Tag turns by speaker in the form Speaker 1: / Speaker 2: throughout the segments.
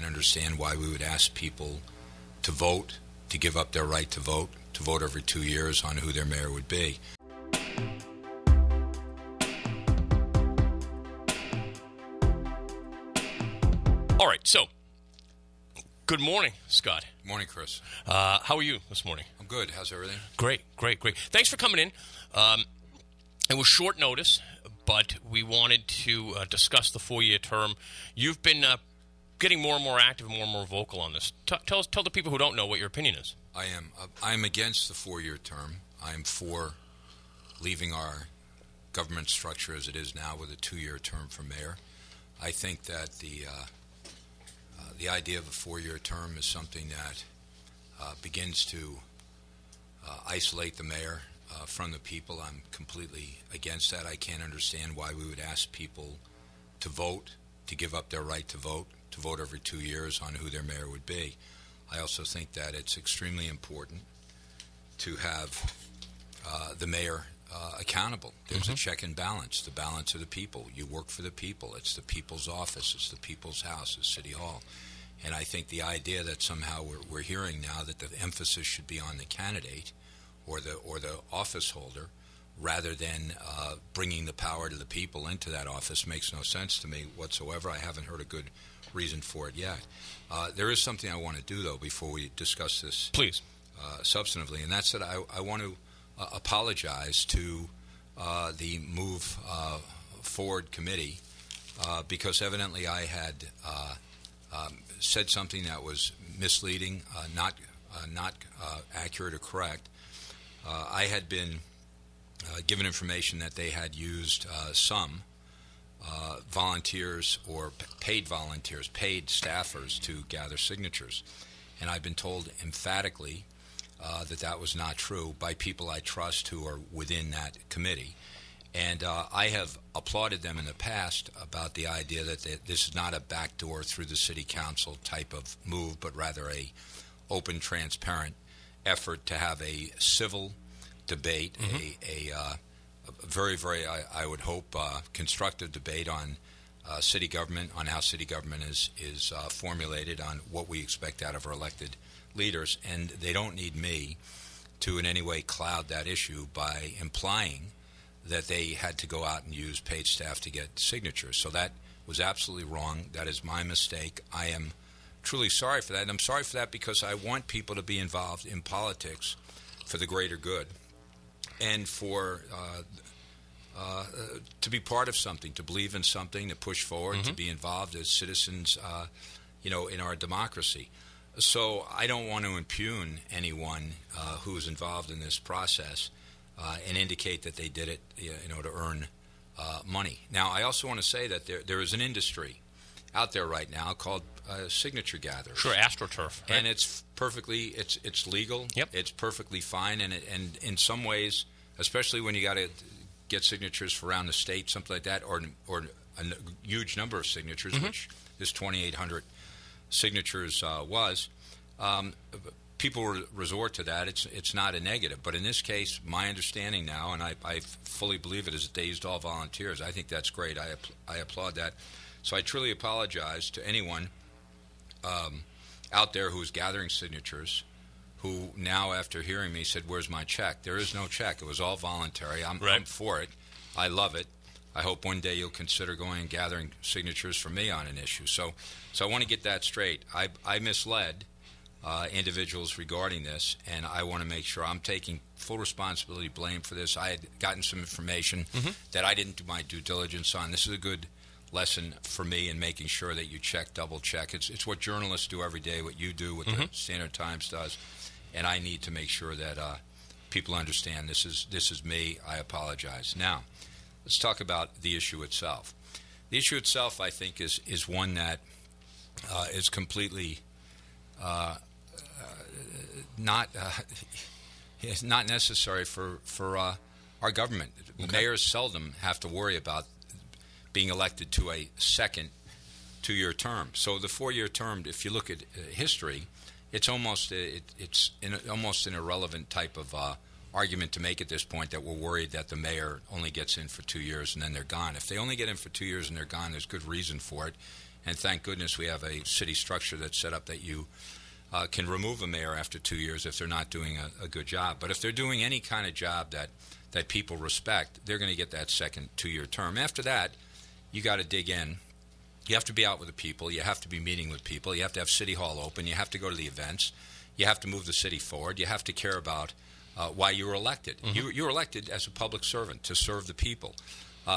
Speaker 1: understand why we would ask people to vote, to give up their right to vote every 2 years on who their mayor would be.
Speaker 2: All right, so good morning, Scott.
Speaker 1: Morning, Chris.
Speaker 2: How are you this morning?
Speaker 1: I'm good. How's everything?
Speaker 2: Great. Thanks for coming in. It was short notice, but we wanted to discuss the 4-year term. You've been getting more and more active and more and more vocal on this. Tell the people who don't know what your opinion is.
Speaker 1: I'm against the 4-year term. I'm for leaving our government structure as it is now with a 2-year term for mayor. I think that the idea of a 4-year term is something that begins to isolate the mayor from the people. I'm completely against that. I can't understand why we would ask people to vote, to give up their right to vote every 2 years on who their mayor would be. I also think that it's extremely important to have the mayor accountable. There's a check and balance, the balance of the people. You work for the people. It's the people's office. It's the people's house. It's City Hall. And I think the idea that somehow we're hearing now that the emphasis should be on the candidate or the office holder rather than bringing the power to the people into that office makes no sense to me whatsoever. I haven't heard a good reason for it yet. There is something I want to do, though, before we discuss this
Speaker 2: Please.
Speaker 1: Substantively, and that's that I want to apologize to the Move Forward Committee because evidently I had said something that was misleading, not accurate or correct. I had been given information that they had used some volunteers or paid volunteers, paid staffers to gather signatures. And I've been told emphatically that was not true by people I trust who are within that committee. And I have applauded them in the past about the idea that this is not a backdoor through the city council type of move, but rather a open, transparent effort to have a civil debate, a very, very, I would hope, constructive debate on city government, on how city government is formulated, on what we expect out of our elected leaders. And they don't need me to in any way cloud that issue by implying that they had to go out and use paid staff to get signatures. So that was absolutely wrong. That is my mistake. I am truly sorry for that. And I'm sorry for that because I want people to be involved in politics for the greater good and for to be part of something, to believe in something, to push forward, to be involved as citizens, in our democracy. So I don't want to impugn anyone who is involved in this process and indicate that they did it, to earn money. Now, I also want to say that there is an industry out there right now called signature gatherers.
Speaker 2: Sure, AstroTurf. Right?
Speaker 1: And it's perfectly, it's legal.
Speaker 2: Yep.
Speaker 1: It's perfectly fine, and in some ways, especially when you got to get signatures for around the state, something like that, or a huge number of signatures, which this 2,800 signatures was. People resort to that. It's not a negative. But in this case, my understanding now, and I fully believe it, is that they used all volunteers. I think that's great. I applaud that. So I truly apologize to anyone out there who is gathering signatures who now, after hearing me, said, "Where's my check?" There is no check. It was all voluntary. I'm for it. I love it. I hope one day you'll consider going and gathering signatures for me on an issue. So I want to get that straight. I misled individuals regarding this, and I want to make sure I'm taking full responsibility, blame for this. I had gotten some information that I didn't do my due diligence on. This is a good lesson for me in making sure that you check, double check. It's what journalists do every day, what you do, what the Standard Times does, and I need to make sure that people understand this is me. I apologize. Now, let's talk about the issue itself. The issue itself, I think, is one that is completely not necessary for our government. Okay. Mayors seldom have to worry about being elected to a second 2-year term. So the 4-year term, if you look at history, it's almost an irrelevant type of argument to make at this point that we're worried that the mayor only gets in for 2 years and then they're gone. If they only get in for 2 years and they're gone, there's good reason for it. And thank goodness we have a city structure that's set up that you can remove a mayor after 2 years if they're not doing a good job. But if they're doing any kind of job that people respect, they're going to get that second 2-year term. After that, you got to dig in. You have to be out with the people. You have to be meeting with people. You have to have City Hall open. You have to go to the events. You have to move the city forward. You have to care about why you were elected. You were elected as a public servant to serve the people.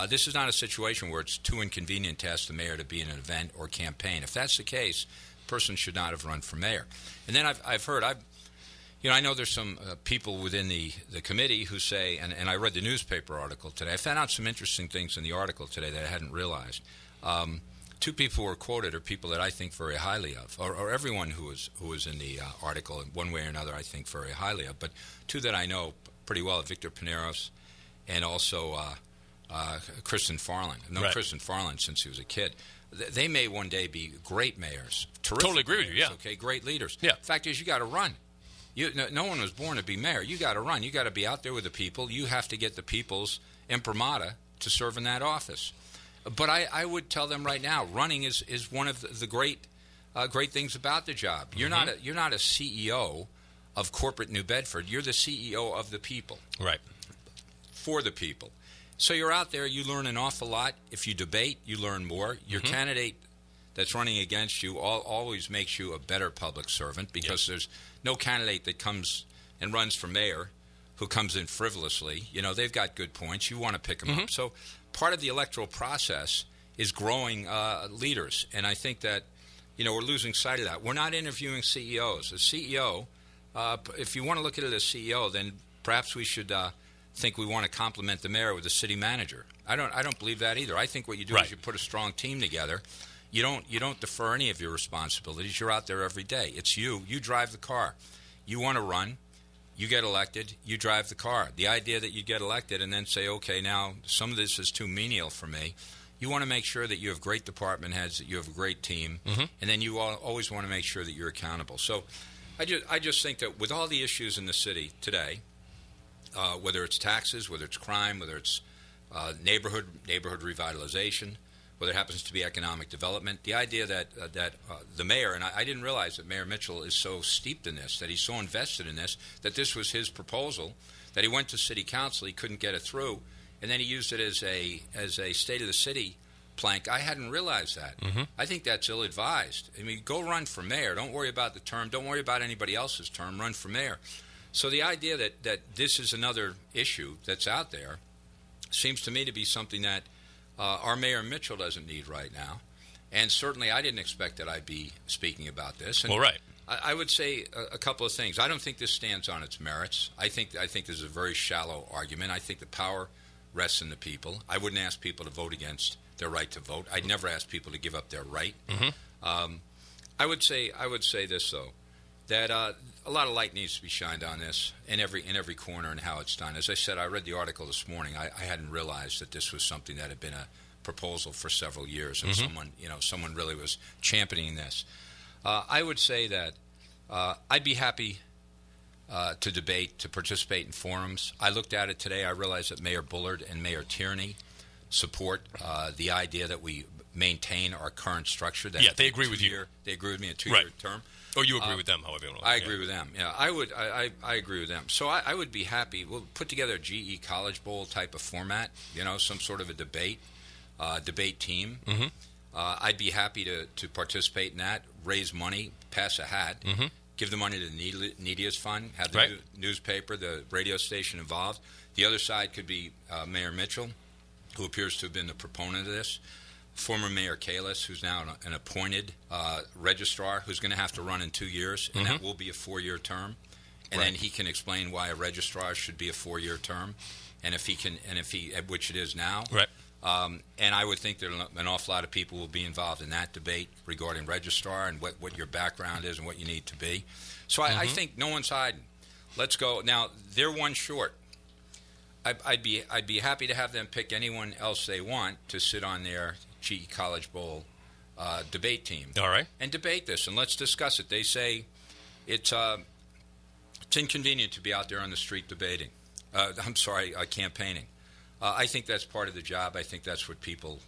Speaker 1: This is not a situation where it's too inconvenient to ask the mayor to be in an event or campaign. If that's the case, the person should not have run for mayor. And then I've heard, I know there's some people within the committee who say, and I read the newspaper article today. I found out some interesting things in the article today that I hadn't realized. Two people who were quoted are people that I think very highly of, or everyone who was in the article in one way or another I think very highly of. But two that I know pretty well, Victor Pineros and also Kristen Farland. I've known Kristen Farland since he was a kid. They may one day be great mayors. Terrific
Speaker 2: totally agree with you, yeah.
Speaker 1: Okay, great leaders.
Speaker 2: Yeah.
Speaker 1: The fact is you got to run. No one was born to be mayor. You got to run. You got to be out there with the people. You have to get the people's imprimatur to serve in that office. But I would tell them right now, running is one of the great things about the job. You're not a CEO of corporate New Bedford. You're the CEO of the people.
Speaker 2: Right.
Speaker 1: For the people. So you're out there. You learn an awful lot. If you debate, you learn more. Your candidate that's running against you always makes you a better public servant because there's no candidate that comes and runs for mayor who comes in frivolously. They've got good points. You want to pick them up. So part of the electoral process is growing leaders, and I think that we're losing sight of that. We're not interviewing CEOs. A CEO, if you want to look at it as CEO, then perhaps we should think we want to compliment the mayor with a city manager. I don't believe that either. I think what you do is you put a strong team together. You don't defer any of your responsibilities. You're out there every day. It's you. You drive the car. You want to run. You get elected, you drive the car. The idea that you get elected and then say, okay, now some of this is too menial for me. You want to make sure that you have great department heads, that you have a great team, and then you always want to make sure that you're accountable. So I just think that with all the issues in the city today, whether it's taxes, whether it's crime, whether it's neighborhood revitalization, whether it happens to be economic development, the idea that the mayor, and I didn't realize that Mayor Mitchell is so steeped in this, that he's so invested in this, that this was his proposal, that he went to city council, he couldn't get it through, and then he used it as a state of the city plank. I hadn't realized that. I think that's ill-advised. I mean, go run for mayor. Don't worry about the term. Don't worry about anybody else's term. Run for mayor. So the idea that this is another issue that's out there seems to me to be something that our Mayor Mitchell doesn't need right now. And certainly I didn't expect that I'd be speaking about this. And I would say a couple of things. I don't think this stands on its merits. I think this is a very shallow argument. I think the power rests in the people. I wouldn't ask people to vote against their right to vote. I'd never ask people to give up their right. I would say this, though, that a lot of light needs to be shined on this in every corner and how it's done. As I said, I read the article this morning. I hadn't realized that this was something that had been a proposal for several years, and someone really was championing this. I would say that I'd be happy to debate, to participate in forums. I looked at it today. I realized that Mayor Bullard and Mayor Tierney support the idea that we maintain our current structure. That
Speaker 2: they agree with you.
Speaker 1: They agree with me, a 2-year term.
Speaker 2: Oh, you agree with them, however you want to.
Speaker 1: I agree with them. Yeah, I would. I agree with them. So I would be happy. We'll put together a GE College Bowl type of format. Some sort of a debate team. I'd be happy to participate in that. Raise money, pass a hat, give the money to the Neediest Fund, have the newspaper, the radio station involved. The other side could be Mayor Mitchell, who appears to have been the proponent of this. Former Mayor Kalis, who's now an appointed registrar, who's going to have to run in 2 years, and that will be a 4-year term. And then he can explain why a registrar should be a 4-year term, and if he, which it is now. And I would think that an awful lot of people will be involved in that debate regarding registrar and what your background is and what you need to be. So I think no one's hiding. Let's go. Now, they're one short. I'd be happy to have them pick anyone else they want to sit on their GE College Bowl debate team.
Speaker 2: All right.
Speaker 1: And debate this, and let's discuss it. They say it's inconvenient to be out there on the street debating. Campaigning. I think that's part of the job. I think that's what people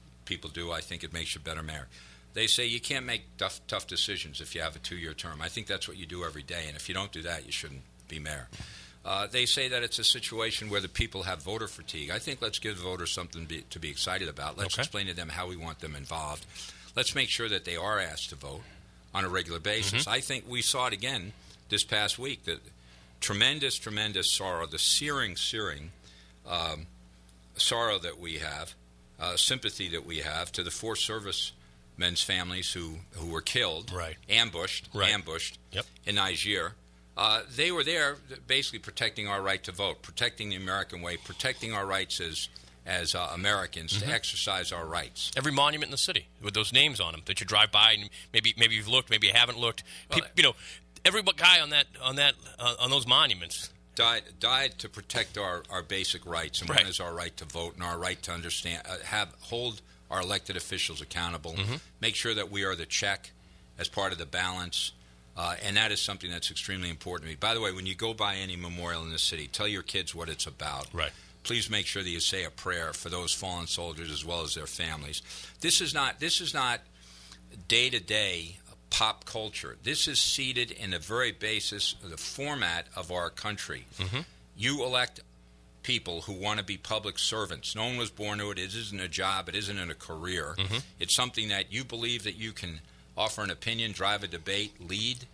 Speaker 1: do. I think it makes you a better mayor. they say you can't make tough decisions if you have a 2-year term. I think that's what you do every day, and if you don't do that, you shouldn't be mayor. They say that it's a situation where the people have voter fatigue. I think let's give the voters something to be excited about. Let's explain to them how we want them involved. Let's make sure that they are asked to vote on a regular basis. I think we saw it again this past week, the tremendous sorrow, the searing sorrow that we have, sympathy that we have to the 4 servicemen's families who were killed, ambushed in Niger. They were there basically protecting our right to vote, protecting the American way, protecting our rights as Americans to exercise our rights.
Speaker 2: Every monument in the city with those names on them that you drive by, and maybe you've looked, maybe you haven't looked. Every guy on those monuments
Speaker 1: died to protect our basic rights, and one is our right to vote and our right to understand, hold our elected officials accountable, make sure that we are the check as part of the balance. And that is something that's extremely important to me. By the way, when you go by any memorial in the city, tell your kids what it's about. Please make sure that you say a prayer for those fallen soldiers as well as their families. This is not day-to-day pop culture. This is seated in the very basis of the format of our country. You elect people who want to be public servants. No one was born to it. It isn't a job. It isn't a career. It's something that you believe that you can offer an opinion, drive a debate, lead.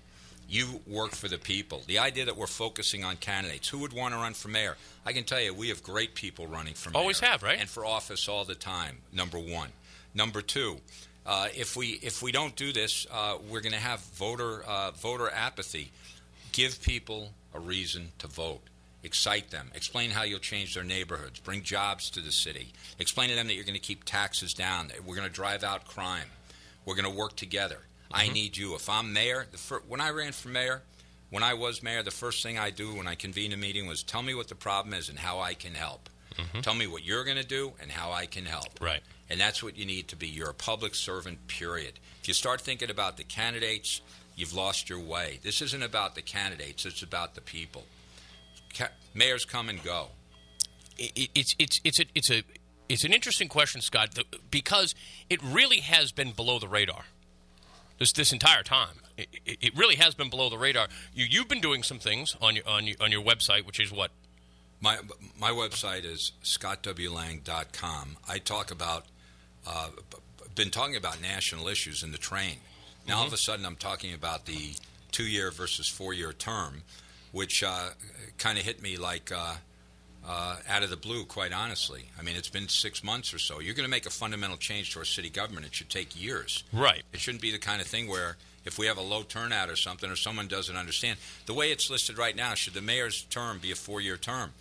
Speaker 1: You work for the people. The idea that we're focusing on candidates. Who would want to run for mayor? I can tell you, we have great people running for mayor.
Speaker 2: Always have, right?
Speaker 1: And for office all the time, number one. Number two, if we don't do this, we're going to have voter apathy. Give people a reason to vote. Excite them. Explain how you'll change their neighborhoods. Bring jobs to the city. Explain to them that you're going to keep taxes down. We're going to drive out crime. We're going to work together. I need you. If I'm mayor, when I ran for mayor, when I was mayor, the first thing I do when I convened a meeting was tell me what the problem is and how I can help. Tell me what you're going to do and how I can help. And that's what you need to be. You're a public servant, period. If you start thinking about the candidates, you've lost your way. This isn't about the candidates. It's about the people. Mayors come and go.
Speaker 2: It's an interesting question, Scott, because it really has been below the radar this entire time. It really has been below the radar. You've been doing some things on your website, which is what?
Speaker 1: My website is scottwlang.com. I been talking about national issues in the train. Now all of a sudden I'm talking about the 2-year versus 4-year term, which kind of hit me like out of the blue, quite honestly. I mean, it's been 6 months or so. You're going to make a fundamental change to our city government. It should take years. It shouldn't be the kind of thing where if we have a low turnout or something or someone doesn't understand. The way it's listed right now, should the mayor's term be a 4-year term?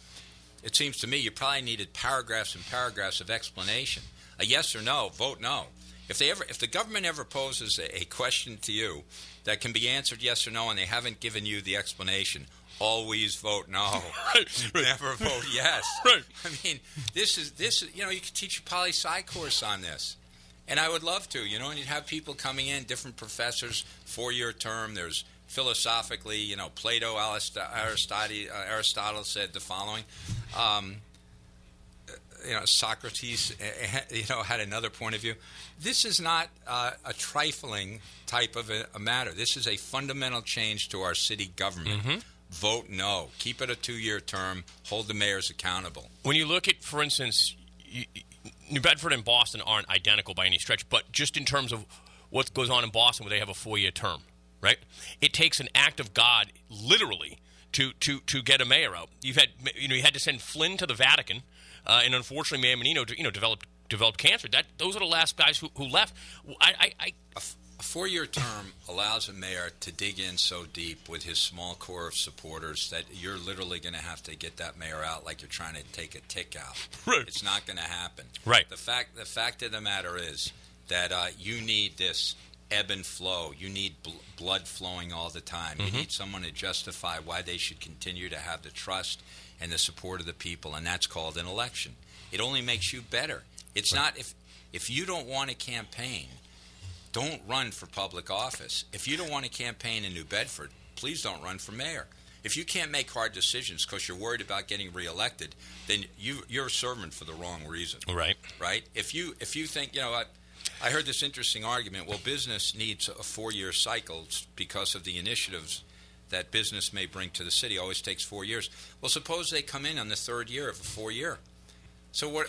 Speaker 1: It seems to me you probably needed paragraphs and paragraphs of explanation. A yes or no, vote no. If the government ever poses a question to you that can be answered yes or no and they haven't given you the explanation, always vote no. Never vote yes. I mean, this is you could teach a poli-sci course on this. And I would love to, and you'd have people coming in, different professors, 4-year term. There's philosophically, Plato, Aristotle said the following. Socrates, had another point of view. This is not a trifling type of a matter. This is a fundamental change to our city government. Vote no. Keep it a 2-year term. Hold the mayors accountable.
Speaker 2: When you look at, for instance, New Bedford and Boston aren't identical by any stretch, but just in terms of what goes on in Boston where they have a 4-year term, right? It takes an act of God, literally, to get a mayor out. You had to send Flynn to the Vatican, and unfortunately, Mayor Menino, developed cancer. Those are the last guys who left.
Speaker 1: A 4-year term allows a mayor to dig in so deep with his small core of supporters that you're literally going to have to get that mayor out like you're trying to take a tick out. It's not going to happen. The fact of the matter is that you need this ebb and flow. You need blood flowing all the time. You need someone to justify why they should continue to have the trust and the support of the people, and that's called an election. It only makes you better. It's not if you don't want to campaign, don't run for public office. If you don't want to campaign in New Bedford, please don't run for mayor. If you can't make hard decisions because you're worried about getting reelected, then you're a servant for the wrong reason. Right? If you think, I heard this interesting argument. Well, business needs a 4-year cycle because of the initiatives that business may bring to the city. It always takes 4 years. Well, suppose they come in on the 3rd year of a 4-year. So what?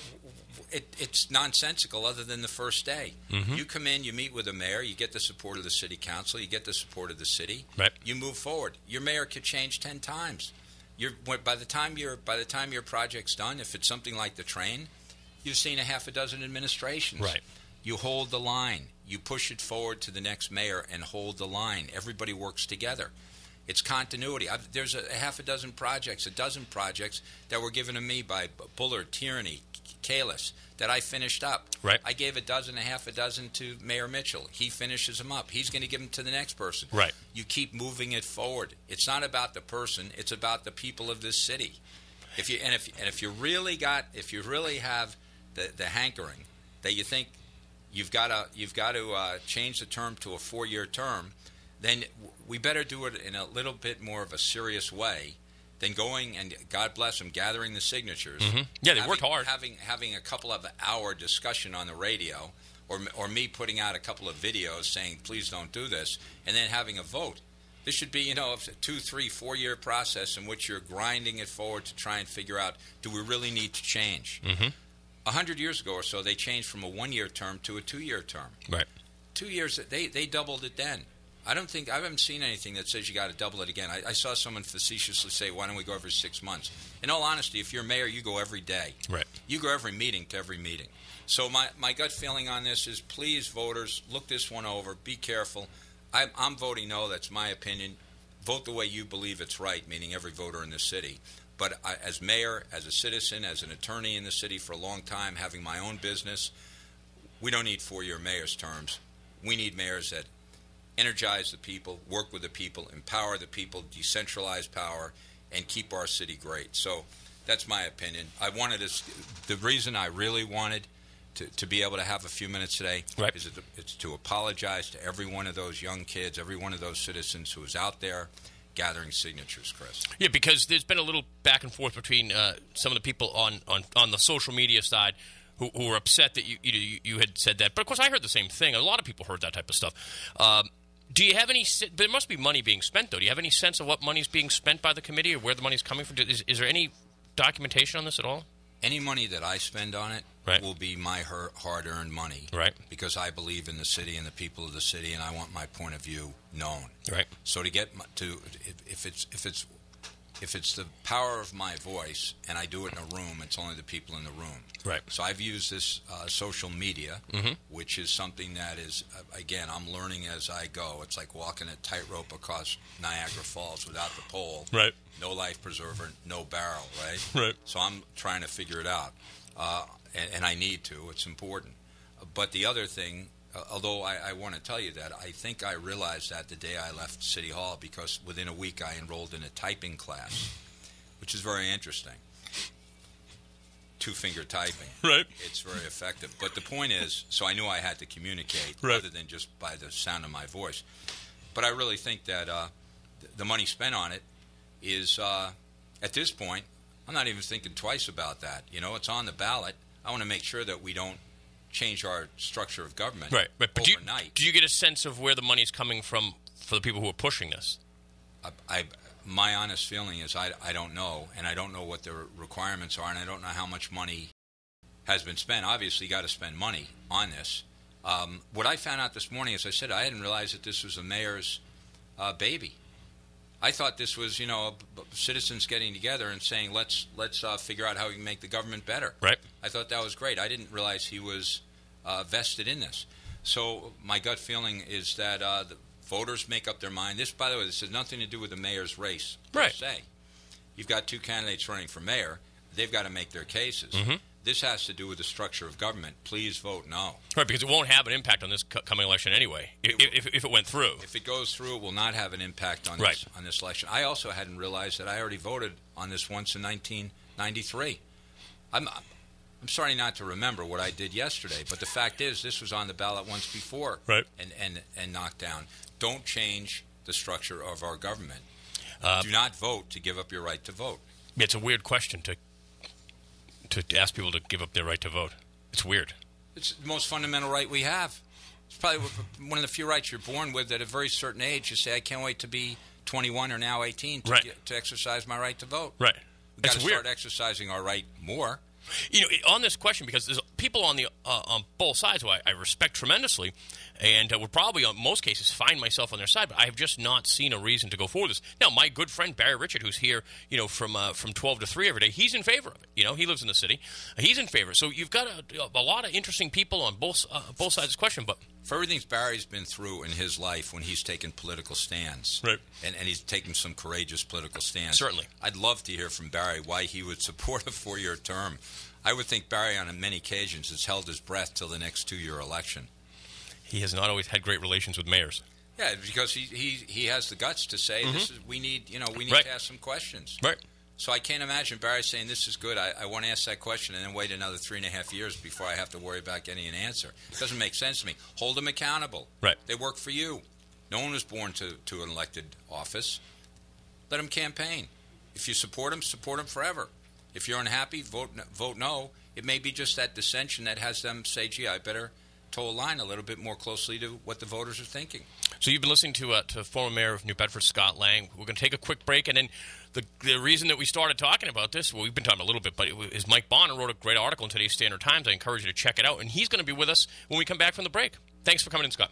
Speaker 1: It's nonsensical other than the first day. Mm-hmm. You come in, you meet with the mayor, you get the support of the city council, you get the support of the city.
Speaker 2: Right.
Speaker 1: You move forward. Your mayor could change 10 times. By the time your project's done, if it's something like the train, you've seen a half a dozen administrations.
Speaker 2: Right.
Speaker 1: You hold the line. You push it forward to the next mayor and hold the line. Everybody works together. It's continuity. There's a half a dozen projects, a dozen projects that were given to me by Bullard, Tierney, Kalis, that I finished up.
Speaker 2: Right.
Speaker 1: I gave a half a dozen to Mayor Mitchell. He finishes them up. He's going to give them to the next person.
Speaker 2: Right.
Speaker 1: You keep moving it forward. It's not about the person. It's about the people of this city. If you really have the hankering that you think you've got to change the term to a 4-year term, then we better do it in a little bit more of a serious way than going and, God bless them, gathering the signatures.
Speaker 2: Mm-hmm. Yeah, they worked hard.
Speaker 1: Having a couple of hour discussion on the radio, or me putting out a couple of videos saying, please don't do this, and then having a vote. This should be, a 2, 3, 4-year process in which you're grinding it forward to try and figure out, do we really need to change?
Speaker 2: Mm-hmm.
Speaker 1: 100 years ago or so, they changed from a 1-year term to a 2-year term.
Speaker 2: Right.
Speaker 1: 2 years, they doubled it then. I haven't seen anything that says you got to double it again. I saw someone facetiously say, why don't we go every 6 months? In all honesty, if you're mayor, you go every day.
Speaker 2: Right.
Speaker 1: You go every meeting to every meeting. So my gut feeling on this is, please, voters, look this one over. Be careful. I'm voting no. That's my opinion. Vote the way you believe it's right, meaning every voter in the city. But as mayor, as a citizen, as an attorney in the city for a long time, having my own business, we don't need 4-year mayor's terms. We need mayors that energize the people, work with the people, empower the people, decentralize power, and keep our city great. So that's my opinion. The reason I really wanted to be able to have a few minutes today
Speaker 2: right.
Speaker 1: is it's to apologize to every one of those young kids, every one of those citizens who is out there gathering signatures, Chris.
Speaker 2: Yeah, because there's been a little back and forth between some of the people on the social media side who were upset that you had said that. But, of course, I heard the same thing. A lot of people heard that type of stuff. Do you have any – there must be money being spent, though. Do you have any sense of what money is being spent by the committee or where the money is coming from? Is there any documentation on this at all?
Speaker 1: Any money that I spend on it
Speaker 2: right.
Speaker 1: will be my hard-earned money,
Speaker 2: right? Because
Speaker 1: I believe in the city and the people of the city, and I want my point of view known.
Speaker 2: Right.
Speaker 1: So to get to if it's the power of my voice, and I do it in a room, it's only the people in the room.
Speaker 2: Right.
Speaker 1: So I've used this social media,
Speaker 2: mm-hmm.
Speaker 1: which is something that is, again, I'm learning as I go. It's like walking a tightrope across Niagara Falls without the pole.
Speaker 2: Right.
Speaker 1: No life preserver, no barrel, right?
Speaker 2: Right.
Speaker 1: So I'm trying to figure it out, and I need to. It's important. But the other thing, although I want to tell you that, I think I realized that the day I left City Hall, because within a week I enrolled in a typing class, which is very interesting. 2-finger typing.
Speaker 2: Right.
Speaker 1: It's very effective. But the point is, so I knew I had to communicate
Speaker 2: right.
Speaker 1: rather than just by the sound of my voice. But I really think that the money spent on it is, at this point, I'm not even thinking twice about that. It's on the ballot. I want to make sure that we don't change our structure of government
Speaker 2: right. But
Speaker 1: overnight.
Speaker 2: Do you get a sense of where the money is coming from for the people who are pushing this?
Speaker 1: My honest feeling is I don't know, and I don't know what the requirements are, and I don't know how much money has been spent. Obviously, you got to spend money on this. What I found out this morning, as I said, I hadn't realized that this was the mayor's baby. I thought this was, citizens getting together and saying, let's figure out how we can make the government better.
Speaker 2: Right.
Speaker 1: I thought that was great. I didn't realize he was vested in this. So my gut feeling is that the voters make up their mind. This, by the way, this has nothing to do with the mayor's race, per
Speaker 2: right.
Speaker 1: se. You've got 2 candidates running for mayor. They've got to make their cases.
Speaker 2: Mm-hmm.
Speaker 1: This has to do with the structure of government. Please vote no.
Speaker 2: Right, because it won't have an impact on this coming election anyway, if it went through.
Speaker 1: If it goes through, it will not have an impact on,
Speaker 2: right.
Speaker 1: on this election. I also hadn't realized that I already voted on this once in 1993. I'm sorry not to remember what I did yesterday, but the fact is this was on the ballot once before
Speaker 2: right.
Speaker 1: and knocked down. Don't change the structure of our government. Do not vote to give up your right to vote.
Speaker 2: It's a weird question to ask people to give up their right to vote. It's weird.
Speaker 1: It's the most fundamental right we have. It's probably one of the few rights you're born with. At a very certain age, you say, "I can't wait to be 21 or now 18 to exercise my right to vote."
Speaker 2: Right.
Speaker 1: We've got to start exercising our right more.
Speaker 2: You know, on this question, because there's people on the on both sides who I respect tremendously, and would probably, in most cases, find myself on their side, but I have just not seen a reason to go forward with this. Now, my good friend Barry Richard, who's here, you know, from 12 to 3 every day, he's in favor of it. You know, he lives in the city. He's in favor. So you've got a lot of interesting people on both sides of this question. But
Speaker 1: for everything Barry's been through in his life when he's taken political stands,
Speaker 2: right,
Speaker 1: and he's taken some courageous political stands.
Speaker 2: Certainly.
Speaker 1: I'd love to hear from Barry why he would support a 4-year term. I would think Barry, on many occasions, has held his breath till the next 2-year election.
Speaker 2: He has not always had great relations with mayors.
Speaker 1: Yeah, because he has the guts to say we need
Speaker 2: right.
Speaker 1: to ask some questions.
Speaker 2: Right.
Speaker 1: So I can't imagine Barry saying this is good. I want to ask that question and then wait another 3.5 years before I have to worry about getting an answer. It doesn't make sense to me. Hold them accountable.
Speaker 2: Right.
Speaker 1: They work for you. No one was born to an elected office. Let them campaign. If you support them forever. If you're unhappy, vote no. It may be just that dissension that has them say, gee, I better toe a line a little bit more closely to what the voters are thinking.
Speaker 2: So you've been listening to former Mayor of New Bedford, Scott Lang. We're going to take a quick break, and then the reason that we started talking about this, well, we've been talking a little bit, but is Mike Bonner wrote a great article in today's Standard Times. I encourage you to check it out, and he's going to be with us when we come back from the break. Thanks for coming in, Scott.